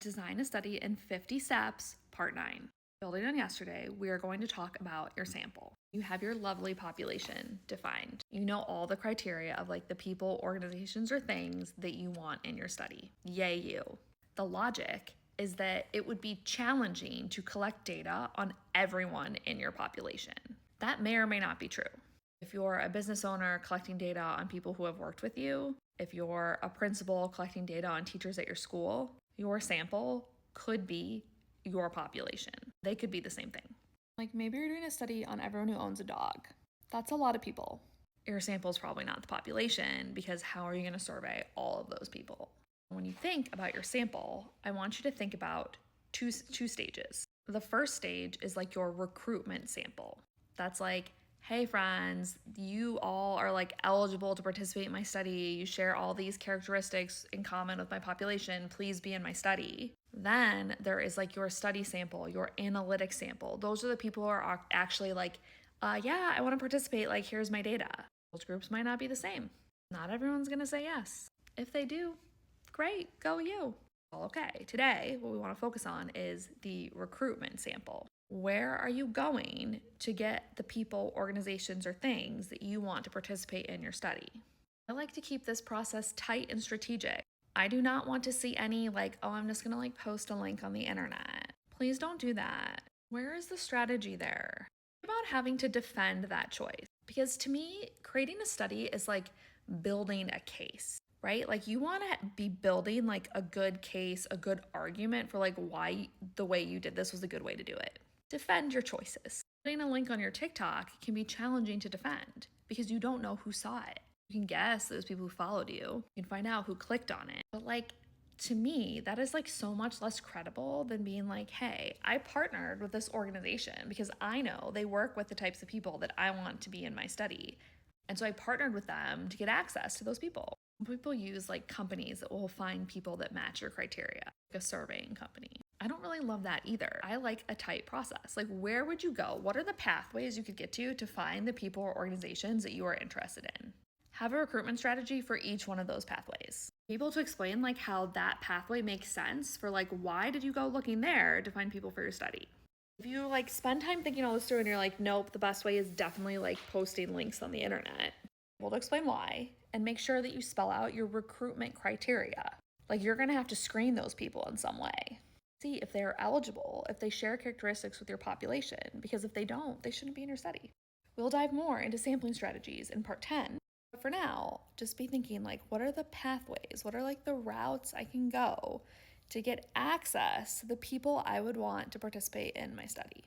Design a study in 50 steps, part 9. Building on yesterday, we are going to talk about your sample. You have your lovely population defined. You know all the criteria of like the people, organizations, or things that you want in your study. Yay, you. The logic is that it would be challenging to collect data on everyone in your population. That may or may not be true. If you're a business owner collecting data on people who have worked with you, if you're a principal collecting data on teachers at your school, your sample could be your population. They could be the same thing. Like maybe you're doing a study on everyone who owns a dog. That's a lot of people. Your sample is probably not the population because how are you going to survey all of those people? When you think about your sample, I want you to think about two stages. The first stage is like your recruitment sample. That's like, hey friends, you all are like eligible to participate in my study. You share all these characteristics in common with my population. Please be in my study. Then there is like your study sample, your analytic sample. Those are the people who are actually like, yeah, I want to participate. Like, here's my data. Those groups might not be the same. Not everyone's going to say yes. If they do, great, go you. Well, okay, today what we want to focus on is the recruitment sample. Where are you going to get the people, organizations, or things that you want to participate in your study? I like to keep this process tight and strategic. I do not want to see any like, oh, I'm just going to like post a link on the internet. Please don't do that. Where is the strategy there? About having to defend that choice. Because to me, creating a study is like building a case, right? Like you want to be building like a good case, a good argument for like why the way you did this was a good way to do it. Defend your choices. Putting a link on your TikTok can be challenging to defend because you don't know who saw it. You can guess those people who followed you. You can find out who clicked on it. But like, to me, that is like so much less credible than being like, hey, I partnered with this organization because I know they work with the types of people that I want to be in my study. And so I partnered with them to get access to those people. People use like companies that will find people that match your criteria, like a surveying company. I don't really love that either. I like a tight process. Like, where would you go? What are the pathways you could get to find the people or organizations that you are interested in? Have a recruitment strategy for each one of those pathways. Be able to explain like how that pathway makes sense for like, why did you go looking there to find people for your study? If you like spend time thinking all this through and you're like, nope, the best way is definitely like posting links on the internet, able to explain why and make sure that you spell out your recruitment criteria. Like you're going to have to screen those people in some way. See if they're eligible, if they share characteristics with your population, because if they don't, they shouldn't be in your study. We'll dive more into sampling strategies in part 10. But for now, just be thinking like, what are the pathways? What are like the routes I can go to get access to the people I would want to participate in my study?